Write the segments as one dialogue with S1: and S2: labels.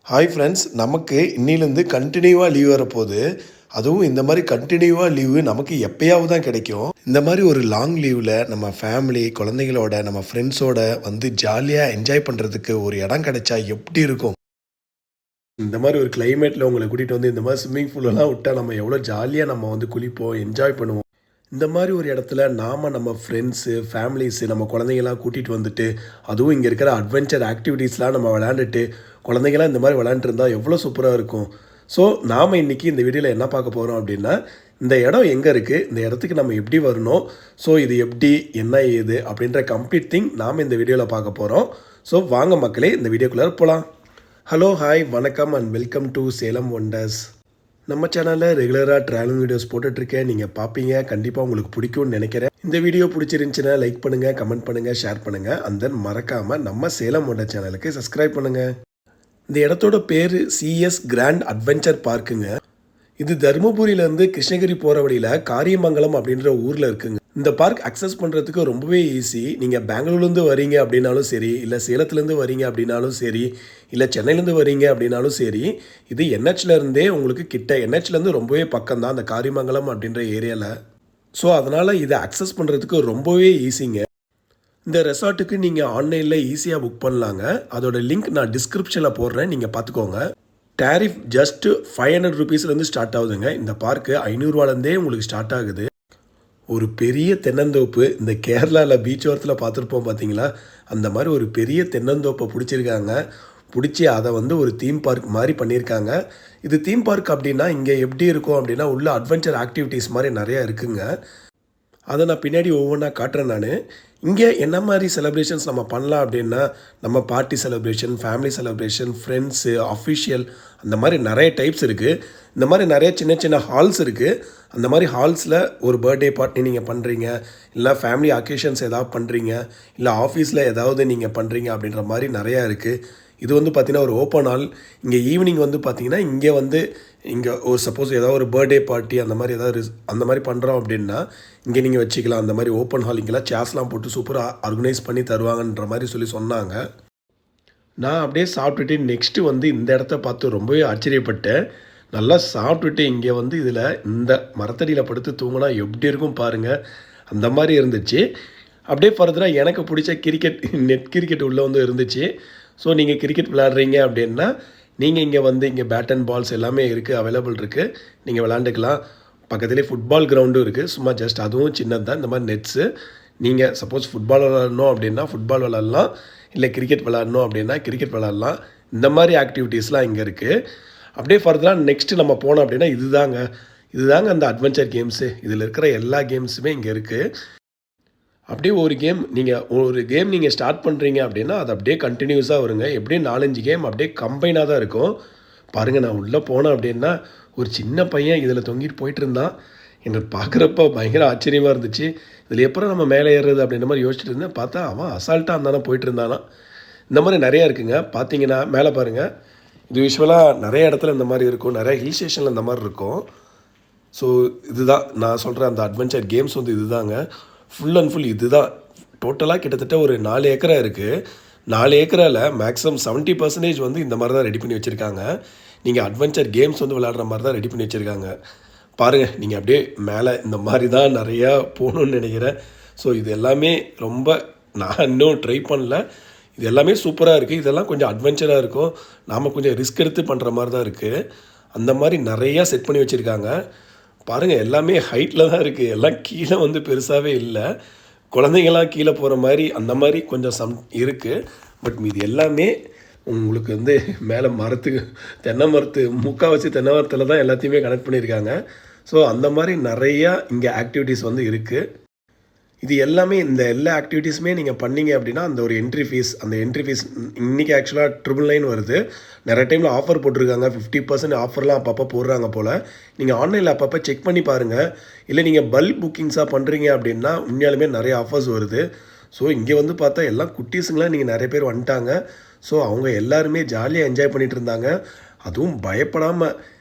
S1: Hi friends, நமக்கு இன்னிலேருந்து கண்டினியூவாக லீவ் வரப்போகுது. அதுவும் இந்த மாதிரி கண்டினியூவாக லீவு நமக்கு எப்பயாவது தான் கிடைக்கும். இந்த மாதிரி ஒரு லாங் லீவில் நம்ம ஃபேமிலி, குழந்தைங்களோட, நம்ம ஃப்ரெண்ட்ஸோட வந்து ஜாலியாக என்ஜாய் பண்ணுறதுக்கு ஒரு இடம் கிடைச்சா எப்படி இருக்கும்? இந்த மாதிரி ஒரு கிளைமேட்டில் உங்களை கூட்டிகிட்டு வந்து இந்த மாதிரி ஸ்விம்மிங் பூலெல்லாம் விட்டால் நம்ம எவ்வளோ ஜாலியாக நம்ம வந்து குளிப்போம், என்ஜாய் பண்ணுவோம். இந்த மாதிரி ஒரு இடத்துல நாம் நம்ம ஃப்ரெண்ட்ஸு, ஃபேமிலிஸு, நம்ம குழந்தைங்களாம் கூட்டிகிட்டு வந்துட்டு, அதுவும் இங்கே இருக்கிற அட்வென்ச்சர் ஆக்டிவிட்டீஸ்லாம் நம்ம விளையாண்டுட்டு, குழந்தைங்களாம் இந்த மாதிரி விளையாண்டுருந்தா எவ்வளோ சூப்பராக இருக்கும். ஸோ நாம் இன்றைக்கி இந்த வீடியோவில் என்ன பார்க்க போகிறோம் அப்படின்னா, இந்த இடம் எங்கே இருக்குது, இந்த இடத்துக்கு நம்ம எப்படி வரணும், ஸோ இது எப்படி, என்ன ஏது அப்படின்ற கம்ப்ளீட் திங் நாம் இந்த வீடியோவில் பார்க்க போகிறோம். ஸோ வாங்க மக்களே, இந்த வீடியோக்குள்ளே போகலாம். ஹலோ, ஹாய், வணக்கம் and welcome to Salem wonders. நம்ம சேனலில் ரெகுலராக ட்ராவலிங் வீடியோஸ் போட்டுட்ருக்கேன். நீங்கள் பார்ப்பீங்க, கண்டிப்பாக உங்களுக்கு பிடிக்கும்னு நினைக்கிறேன். இந்த வீடியோ பிடிச்சிருந்துச்சுன்னா லைக் பண்ணுங்கள், கமெண்ட் பண்ணுங்கள், ஷேர் பண்ணுங்கள். அண்ட் தென் மறக்காமல் நம்ம சேலம் ஒண்டர் சேனலுக்கு சப்ஸ்கிரைப் பண்ணுங்கள். இந்த இடத்தோட பேர் சிஎஸ் கிராண்ட் அட்வென்ச்சர் பார்க்குங்க. இது தருமபுரியிலேருந்து கிருஷ்ணகிரி போகிற வழியில் காரியமங்கலம் அப்படின்ற ஊரில் இருக்குங்க. இந்த பார்க் அக்சஸ் பண்ணுறதுக்கு ரொம்பவே ஈஸி. நீங்கள் பெங்களூர்லேருந்து வரீங்க அப்படின்னாலும் சரி, இல்லை சேலத்துலேருந்து வரீங்க அப்படின்னாலும் சரி, இல்லை சென்னையிலேருந்து வரீங்க அப்படின்னாலும் சரி, இது என்ஹெச்லேருந்தே உங்களுக்கு கிட்ட, என்ஹெச்லேருந்து ரொம்பவே பக்கம் தான் அந்த காரியமங்கலம் அப்படின்ற ஏரியாவில். ஸோ அதனால் இதை அக்சஸ் பண்ணுறதுக்கு ரொம்பவே ஈஸிங்க. இந்த ரெசார்ட்டுக்கு நீங்கள் ஆன்லைனில் ஈஸியாக புக் பண்ணலாங்க. அதோட லிங்க் நான் டிஸ்கிரிப்ஷனில் போடுறேன், நீங்கள் பார்த்துக்கோங்க. டேரிஃப் ஜஸ்ட்டு 500 ருபீஸ்லேருந்து ஸ்டார்ட் ஆகுதுங்க. இந்த பார்க்கு 500 ரூபாலேருந்தே உங்களுக்கு ஸ்டார்ட் ஆகுது. ஒரு பெரிய தென்னந்தோப்பு, இந்த கேரளாவில் பீச் ஓரத்தில் பார்த்துருப்போம் பார்த்தீங்களா, அந்த மாதிரி ஒரு பெரிய தென்னந்தோப்பை பிடிச்சிருக்காங்க. பிடிச்சி அதை வந்து ஒரு தீம் பார்க் மாதிரி பண்ணியிருக்காங்க. இது தீம் பார்க் அப்படின்னா இங்கே எப்படி இருக்கும் அப்படின்னா, உள்ள அட்வென்ச்சர் ஆக்டிவிட்டீஸ் மாதிரி நிறையா இருக்குங்க. அதை நான் பின்னாடி ஒவ்வொன்றா காட்டுறேன். நான் இங்கே என்ன மாதிரி செலிப்ரேஷன்ஸ் நம்ம பண்ணலாம் அப்படின்னா, நம்ம party celebration, family celebration, friends, official, அந்த மாதிரி நிறைய டைப்ஸ் இருக்குது. இந்த மாதிரி நிறைய சின்ன சின்ன ஹால்ஸ் இருக்குது. அந்த மாதிரி ஹால்ஸில் ஒரு பர்த்டே பார்ட்டி நீங்கள் பண்ணுறீங்க, இல்லை ஃபேமிலி அக்கேஷன்ஸ் ஏதாவது பண்ணுறீங்க, இல்லை ஆஃபீஸில் ஏதாவது நீங்கள் பண்ணுறீங்க அப்படின்ற மாதிரி நிறையா இருக்குது. இது வந்து பார்த்திங்கன்னா ஒரு ஓப்பன் ஹால். இங்கே ஈவினிங் வந்து பார்த்திங்கன்னா இங்கே ஒரு சப்போஸ் ஏதாவது ஒரு பர்த்டே பார்ட்டி அந்த மாதிரி ஏதாவது அந்த மாதிரி பண்ணுறோம் அப்படின்னா இங்கே நீங்கள் வச்சுக்கலாம். அந்த மாதிரி ஓப்பன் ஹால், இங்கெல்லாம் சேர்ஸ்லாம் போட்டு சூப்பராக ஆர்கனைஸ் பண்ணி தருவாங்கன்ற மாதிரி சொன்னாங்க. நான் அப்படியே சாப்பிட்டுட்டு நெக்ஸ்ட்டு வந்து இந்த இடத்த பார்த்து ரொம்பவே ஆச்சரியப்பட்டேன். நல்லா சாப்பிட்டுட்டு இங்கே வந்து இதில் இந்த மரத்தடியில் படுத்து தூங்கினா எப்படி இருக்கும் பாருங்கள், அந்த மாதிரி இருந்துச்சு. அப்படியே ஃபர்தராக எனக்கு பிடிச்ச நெட் கிரிக்கெட் உள்ளே வந்து இருந்துச்சு. ஸோ நீங்கள் கிரிக்கெட் விளையாடுறீங்க அப்படின்னா நீங்கள் இங்கே வந்து இங்கே பேட் அண்ட் பால்ஸ் எல்லாமே இருக்குது, அவைலபிள் இருக்குது, நீங்கள் விளாண்டுக்கலாம். பக்கத்துலேயே ஃபுட்பால் கிரவுண்டும் இருக்குது. சும்மா ஜஸ்ட் அதுவும் சின்னது தான். இந்த மாதிரி நெட்ஸு, நீங்கள் சப்போஸ் ஃபுட்பால் விளாட்ணும் அப்படின்னா ஃபுட்பால் விளாட்லாம், இல்லை கிரிக்கெட் விளாட்ணும் அப்படின்னா கிரிக்கெட் விளாட்லாம். இந்த மாதிரி ஆக்டிவிட்டீஸ்லாம் இங்கே இருக்குது. அப்படியே ஃபர்தராக நெக்ஸ்ட்டு நம்ம போனோம் அப்படின்னா இதுதாங்க அந்த அட்வென்ச்சர் கேம்ஸு. இதில் இருக்கிற எல்லா கேம்ஸுமே இங்கே இருக்குது. அப்படியே ஒரு கேம் நீங்கள் ஸ்டார்ட் பண்ணுறீங்க அப்படின்னா அது அப்படியே கண்டினியூஸாக வருங்க. எப்படியும் 4-5 கேம் அப்படியே கம்பைனாக தான் இருக்கும். பாருங்கள், நான் உள்ளே போனேன் அப்படின்னா ஒரு சின்ன பையன் இதில் தொங்கிட்டு போயிட்டு இருந்தான். எனக்கு பார்க்குறப்ப பயங்கர ஆச்சரியமாக இருந்துச்சு. இதில் எப்போ நம்ம மேலே ஏறுறது அப்படின்ற மாதிரி யோசிச்சுட்டு இருந்தேன். பார்த்தா அவன் அசால்ட்டாக இருந்தானா போயிட்டு இருந்தானா. இந்த மாதிரி நிறையா இருக்குங்க. பார்த்தீங்கன்னா மேலே பாருங்கள், இது யூஸ்வலாக நிறைய இடத்துல இந்த மாதிரி இருக்கும், நிறைய ஹில் ஸ்டேஷனில் இந்த மாதிரி இருக்கும். ஸோ இதுதான் நான் சொல்கிற அந்த அட்வென்ச்சர் கேம்ஸ் வந்து இதுதாங்க. ஃபுல் அண்ட் ஃபுல் இது தான். டோட்டலாக கிட்டத்தட்ட ஒரு 4 ஏக்கரா இருக்குது. 4 ஏக்கராவில் மேக்ஸிமம் 70% வந்து இந்த மாதிரி தான் ரெடி பண்ணி வச்சுருக்காங்க. நீங்கள் அட்வென்ச்சர் கேம்ஸ் வந்து விளையாடுற மாதிரி தான் ரெடி பண்ணி வச்சுருக்காங்க. பாருங்கள், நீங்கள் அப்படியே மேலே இந்த மாதிரி தான் நிறையா போகணுன்னு நினைக்கிறேன். ஸோ இது எல்லாமே ரொம்ப, நான் இன்னும் ட்ரை பண்ணல. இது எல்லாமே சூப்பராக இருக்குது. இதெல்லாம் கொஞ்சம் அட்வென்ச்சராக இருக்கும். நாம் கொஞ்சம் ரிஸ்க் எடுத்து பண்ணுற மாதிரி தான் இருக்குது. அந்த மாதிரி நிறையா செட் பண்ணி வச்சுருக்காங்க. பாருங்கள், எல்லாமே ஹைட்டில் தான் இருக்குது. எல்லாம் கீழே வந்து பெருசாகவே இல்லை. குழந்தைங்களாம் கீழே போகிற மாதிரி அந்த மாதிரி கொஞ்சம் இருக்குது. பட் இது எல்லாமே உங்களுக்கு வந்து மேலே தென்னை முக்கால்வாசி தென்னை மரத்தில் தான் எல்லாத்தையுமே கனெக்ட் பண்ணியிருக்காங்க. ஸோ அந்த மாதிரி நிறையா இங்கே ஆக்டிவிட்டீஸ் வந்து இருக்குது. இது எல்லாமே, இந்த எல்லா ஆக்டிவிட்டீஸுமே நீங்கள் பண்ணீங்க அப்படின்னா அந்த ஒரு என்ட்ரி ஃபீஸ் இன்றைக்கி ஆக்சுவலாக 999 வருது. நிறைய டைமில் ஆஃபர் போட்டிருக்காங்க. 50% ஆஃபர்லாம் அப்பப்போ போடுறாங்க போல். நீங்கள் ஆன்லைனில் அப்பப்போ செக் பண்ணி பாருங்கள். இல்லை நீங்கள் பல்க் புக்கிங்ஸாக பண்ணுறீங்க அப்படின்னா உண்மையாலுமே நிறைய ஆஃபர்ஸ் வருது. ஸோ இங்கே வந்து பார்த்தா எல்லாம் குட்டீஸுங்களாம் நீங்கள் நிறைய பேர் வந்துட்டாங்க. ஸோ அவங்க எல்லாருமே ஜாலியாக என்ஜாய் பண்ணிகிட்டு இருந்தாங்க. அதுவும் பயப்படாமல்,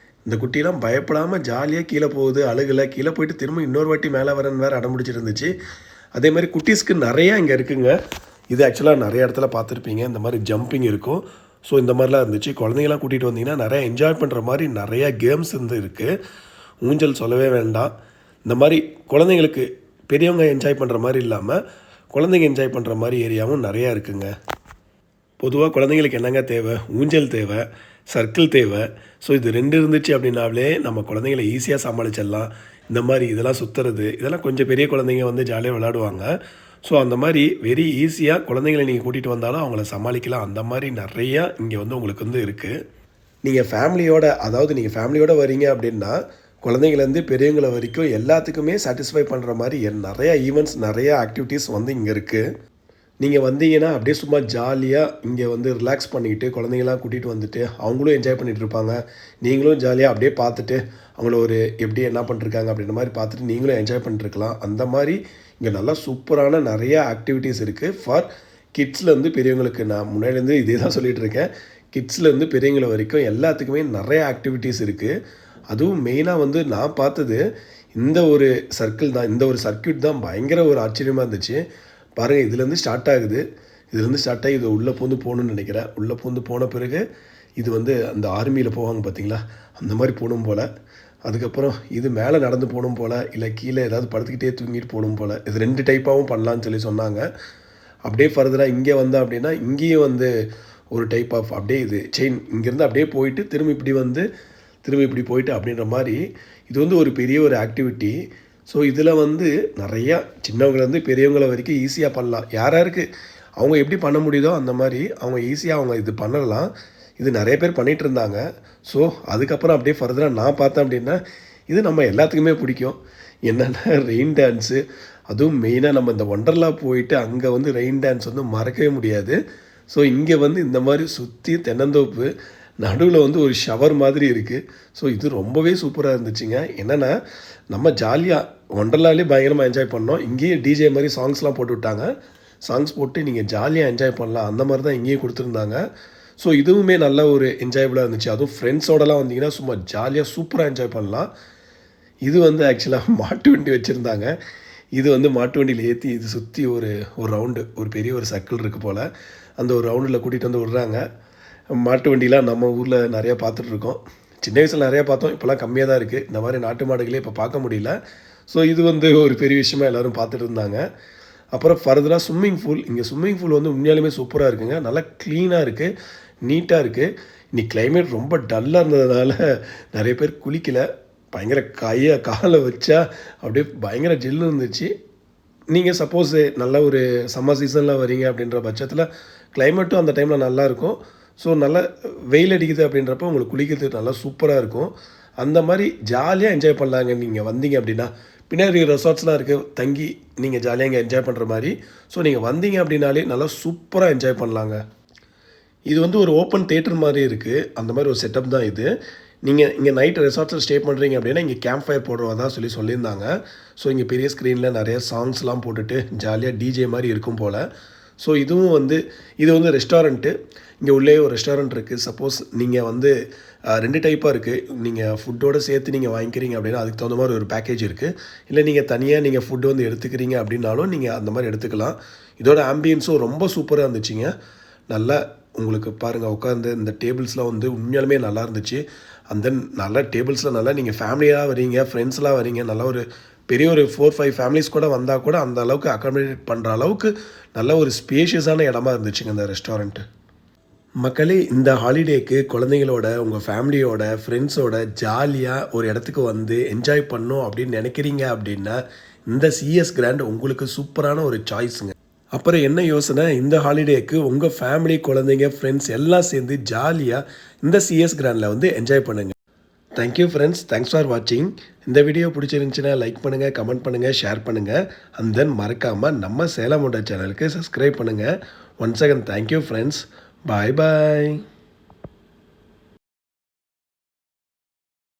S1: இந்த குட்டிலாம் பயப்படாமல் ஜாலியாக கீழே போகுது, அழுகலை, கீழே போயிட்டு திரும்ப இன்னொரு வாட்டி மேலே வரன்னு வேறு அடம் பிடிச்சிட்டு இருந்துச்சு. அதே மாதிரி குட்டீஸ்க்கு நிறையா இங்கே இருக்குங்க. இது ஆக்சுவலாக நிறைய இடத்துல பார்த்துருப்பீங்க. இந்த மாதிரி ஜம்பிங் இருக்கும். ஸோ இந்த மாதிரிலாம் இருந்துச்சு. குழந்தைங்களாம் கூட்டிகிட்டு வந்தீங்கன்னா நிறையா என்ஜாய் பண்ணுற மாதிரி நிறையா கேம்ஸ் இருக்குது. ஊஞ்சல் சொல்லவே வேண்டாம். இந்த மாதிரி குழந்தைங்களுக்கு பெரியவங்க என்ஜாய் பண்ணுற மாதிரி இல்லாமல் குழந்தைங்க என்ஜாய் பண்ணுற மாதிரி ஏரியாவும் நிறையா இருக்குங்க. பொதுவாக குழந்தைங்களுக்கு என்னங்க தேவை? ஊஞ்சல் தேவை, சர்க்கிள் தேவை. ஸோ இது 2 இருந்துச்சு அப்படின்னாலே நம்ம குழந்தைங்கள ஈஸியாக சமாளிச்சிடலாம். இந்த மாதிரி இதெல்லாம் சுற்றுறது இதெல்லாம் கொஞ்சம் பெரிய குழந்தைங்க வந்து ஜாலியாக விளையாடுவாங்க. ஸோ அந்த மாதிரி வெரி ஈஸியாக குழந்தைங்களை நீங்கள் கூட்டிகிட்டு வந்தாலும் அவங்கள சமாளிக்கலாம். அந்த மாதிரி நிறையா இங்கே வந்து உங்களுக்கு வந்து இருக்குது. நீங்கள் ஃபேமிலியோட, அதாவது நீங்கள் ஃபேமிலியோட வரீங்க அப்படின்னா குழந்தைங்கலேருந்து பெரியவங்களை வரைக்கும் எல்லாத்துக்குமே சாட்டிஸ்ஃபை பண்ணுற மாதிரி நிறையா ஈவெண்ட்ஸ், நிறையா ஆக்டிவிட்டீஸ் வந்து இங்கே இருக்குது. நீங்கள் வந்தீங்கன்னா அப்படியே சும்மா ஜாலியாக இங்கே வந்து ரிலாக்ஸ் பண்ணிக்கிட்டு குழந்தைங்களாம் கூட்டிகிட்டு வந்துட்டு அவங்களும் என்ஜாய் பண்ணிகிட்டு இருப்பாங்க. நீங்களும் ஜாலியாக அப்படியே பார்த்துட்டு அவங்கள ஒரு எப்படி என்ன பண்ணிருக்காங்க அப்படின்ற மாதிரி பார்த்துட்டு நீங்களும் என்ஜாய் பண்ணிட்டுருக்கலாம். அந்த மாதிரி இங்கே நல்லா சூப்பரான நிறையா ஆக்டிவிட்டீஸ் இருக்குது ஃபார் கிட்ஸ்லேருந்து பெரியவங்களுக்கு. நான் முன்னாடிலேருந்து இதே தான் சொல்லிகிட்டு இருக்கேன். கிட்ஸ்லேருந்து பெரியவங்களை வரைக்கும் எல்லாத்துக்குமே நிறைய ஆக்டிவிட்டீஸ் இருக்குது. அதுவும் மெயினாக வந்து நான் பார்த்தது இந்த ஒரு சர்க்கிள் தான், இந்த ஒரு சர்க்கியூட் தான் பயங்கர ஒரு ஆச்சரியமாக இருந்துச்சு. பாருங்கள், இதுலேருந்து ஸ்டார்ட் ஆகுது. இதுலேருந்து ஸ்டார்ட் ஆகி இது உள்ளே பூந்து போகணுன்னு நினைக்கிறேன். உள்ளே பூந்து போன பிறகு இது வந்து அந்த ஆர்மியில் போவாங்க பார்த்தீங்களா, அந்த மாதிரி போகணும் போல். அதுக்கப்புறம் இது மேலே நடந்து போகணும் போல், இல்லை கீழே ஏதாவது படுத்துக்கிட்டே தூங்கிட்டு போகணும் போல். இது 2 டைப்பாகவும் பண்ணலான்னு சொல்லி சொன்னாங்க. அப்படியே ஃபர்தராக இங்கே வந்தோம் அப்படின்னா இங்கேயும் வந்து ஒரு டைப் ஆஃப் அப்படியே இது செயின் இங்கேருந்து அப்படியே போயிட்டு திரும்பி இப்படி போயிட்டு அப்படின்ற மாதிரி இது வந்து ஒரு பெரிய ஒரு ஆக்டிவிட்டி. ஸோ இதில் வந்து நிறையா சின்னவங்கலேருந்து பெரியவங்களை வரைக்கும் ஈஸியாக பண்ணலாம். யாருக்கு அவங்க எப்படி பண்ண முடியுதோ அந்த மாதிரி அவங்க ஈஸியாக அவங்க இது பண்ணலாம். இது நிறைய பேர் பண்ணிகிட்டு இருந்தாங்க. ஸோ அதுக்கப்புறம் அப்படியே ஃபர்தராக நான் பார்த்தேன் அப்படின்னா இது நம்ம எல்லாத்துக்குமே பிடிக்கும். என்னென்னா ரெயின் டான்ஸு, அதுவும் மெயினாக நம்ம இந்த ஒண்டர்லா போயிட்டு அங்கே வந்து ரெயின் டான்ஸ் வந்து மறக்கவே முடியாது. ஸோ இங்கே வந்து இந்த மாதிரி சுற்றி தென்னந்தோப்பு நடுவில் வந்து ஒரு ஷவர் மாதிரி இருக்குது. ஸோ இது ரொம்பவே சூப்பராக இருந்துச்சுங்க. என்னென்னா நம்ம ஜாலியாக ஒண்டர்லாலே பயங்கரமாக என்ஜாய் பண்ணோம். இங்கேயே டிஜே மாதிரி சாங்ஸ்லாம் போட்டு விட்டாங்க. சாங்ஸ் போட்டு நீங்கள் ஜாலியாக என்ஜாய் பண்ணலாம். அந்த மாதிரி தான் இங்கேயும் கொடுத்துருந்தாங்க. ஸோ இதுவுமே நல்ல ஒரு என்ஜாயபுளாக இருந்துச்சு. அதுவும் ஃப்ரெண்ட்ஸோடலாம் வந்தீங்கன்னா சும்மா ஜாலியாக சூப்பராக என்ஜாய் பண்ணலாம். இது வந்து ஆக்சுவலாக மாட்டு வண்டி வச்சுருந்தாங்க. இது வந்து மாட்டு வண்டியில் ஏற்றி இது சுற்றி ஒரு ரவுண்டு, ஒரு பெரிய ஒரு சர்க்கிள் இருக்குது போல். அந்த ஒரு ரவுண்டில் கூட்டிகிட்டு வந்து விட்றாங்க. மாட்டு வண்டிலாம் நம்ம ஊரில் நிறையா பார்த்துட்ருக்கோம். சின்ன வயசில் நிறையா பார்த்தோம். இப்போலாம் கம்மியாக தான் இருக்குது. இந்த மாதிரி நாட்டு மாடுகளே இப்போ பார்க்க முடியல. ஸோ இது வந்து ஒரு பெரிய விஷயமாக எல்லோரும் பார்த்துட்டு இருந்தாங்க. அப்புறம் ஃபர்தராக ஸ்விம்மிங் பூல். இங்கே ஸ்விம்மிங் பூல் வந்து உண்மையாலுமே சூப்பராக இருக்குங்க. நல்லா க்ளீனாக இருக்குது, நீட்டாக இருக்குது. இன்றைக்கி கிளைமேட் ரொம்ப டல்லாக இருந்ததுனால நிறைய பேர் குளிக்கலை. பயங்கர காலை வச்சா அப்படியே பயங்கர ஜில்லு இருந்துச்சு. நீங்கள் சப்போஸ் நல்ல ஒரு சம்மர் சீசனில் வரீங்க அப்படின்ற பட்சத்தில் கிளைமேட்டும் அந்த டைமில் நல்லாயிருக்கும். ஸோ நல்லா வெயில் அடிக்குது அப்படின்றப்ப உங்களுக்கு குளிக்கிறதுக்கு நல்லா சூப்பராக இருக்கும். அந்த மாதிரி ஜாலியாக என்ஜாய் பண்ணலாங்க. நீங்கள் வந்தீங்க அப்படின்னா பின்னாடி ரெசார்ட்ஸ்லாம் இருக்குது, தங்கி நீங்கள் ஜாலியாக இங்கே என்ஜாய் பண்ணுற மாதிரி. ஸோ நீங்கள் வந்தீங்க அப்படின்னாலே நல்லா சூப்பராக என்ஜாய் பண்ணலாங்க. இது வந்து ஒரு ஓப்பன் தேட்டர் மாதிரி இருக்குது. அந்த மாதிரி ஒரு செட்டப் தான் இது. நீங்கள் இங்கே நைட் ரெசார்ட்ஸில் ஸ்டே பண்ணுறீங்க அப்படின்னா இங்கே கேம்ப் ஃபயர் போடுறதா சொல்லியிருந்தாங்க. ஸோ இங்கே பெரிய ஸ்க்ரீனில் நிறைய சாங்ஸ்லாம் போட்டுட்டு ஜாலியாக டிஜே மாதிரி இருக்கும் போல். ஸோ இதுவும் வந்து இது வந்து ரெஸ்டாரண்ட்டு. இங்கே உள்ளே ஒரு ரெஸ்டாரண்ட் இருக்குது. சப்போஸ் நீங்கள் வந்து 2 டைப்பாக இருக்குது. நீங்கள் ஃபுட்டோடு சேர்த்து நீங்கள் வாங்கிக்கிறீங்க அப்படின்னா அதுக்கு தகுந்த மாதிரி ஒரு பேக்கேஜ் இருக்குது. இல்லை நீங்கள் தனியாக நீங்கள் ஃபுட்டு வந்து எடுத்துக்கிறீங்க அப்படின்னாலும் நீங்கள் அந்த மாதிரி எடுத்துக்கலாம். இதோட ஆம்பியன்ஸும் ரொம்ப சூப்பராக இருந்துச்சுங்க. நல்லா உங்களுக்கு பாருங்கள், உட்காந்து இந்த டேபிள்ஸ்லாம் வந்து உண்மையாலுமே நல்லா இருந்துச்சு. அந்த நல்ல டேபிள்ஸில் நல்லா நீங்கள் ஃபேமிலியாக வரீங்க, ஃப்ரெண்ட்ஸ்லாம் வரீங்க, நல்லா ஒரு பெரிய ஒரு 4-5 ஃபேமிலிஸ் கூட வந்தால் கூட அந்த அளவுக்கு அக்காமடேட் பண்ணுற அளவுக்கு நல்ல ஒரு ஸ்பேஷியஸான இடமா இருந்துச்சுங்க இந்த ரெஸ்டாரண்ட்டு. மக்களே, இந்த ஹாலிடேக்கு குழந்தைங்களோட, உங்கள் ஃபேமிலியோட, ஃப்ரெண்ட்ஸோட ஜாலியாக ஒரு இடத்துக்கு வந்து என்ஜாய் பண்ணணும் அப்படின்னு நினைக்கிறீங்க அப்படின்னா இந்த சிஎஸ் கிராண்ட் உங்களுக்கு சூப்பரான ஒரு சாய்ஸுங்க. அப்புறம் என்ன யோசனை, இந்த ஹாலிடேக்கு உங்கள் ஃபேமிலி, குழந்தைங்க, ஃப்ரெண்ட்ஸ் எல்லாம் சேர்ந்து ஜாலியாக இந்த சிஎஸ் கிராண்டில் வந்து என்ஜாய் பண்ணுங்கள். தேங்க்யூ ஃப்ரெண்ட்ஸ், தேங்க்ஸ் ஃபார் வாட்சிங். இந்த வீடியோ பிடிச்சிருந்துச்சுன்னா லைக் பண்ணுங்கள், கமெண்ட் பண்ணுங்கள், ஷேர் பண்ணுங்கள். அண்ட் தென் மறக்காமல் நம்ம சேலம் மோட்டார் சேனலுக்கு சப்ஸ்கிரைப் பண்ணுங்கள். Once again thank you friends. Bye bye.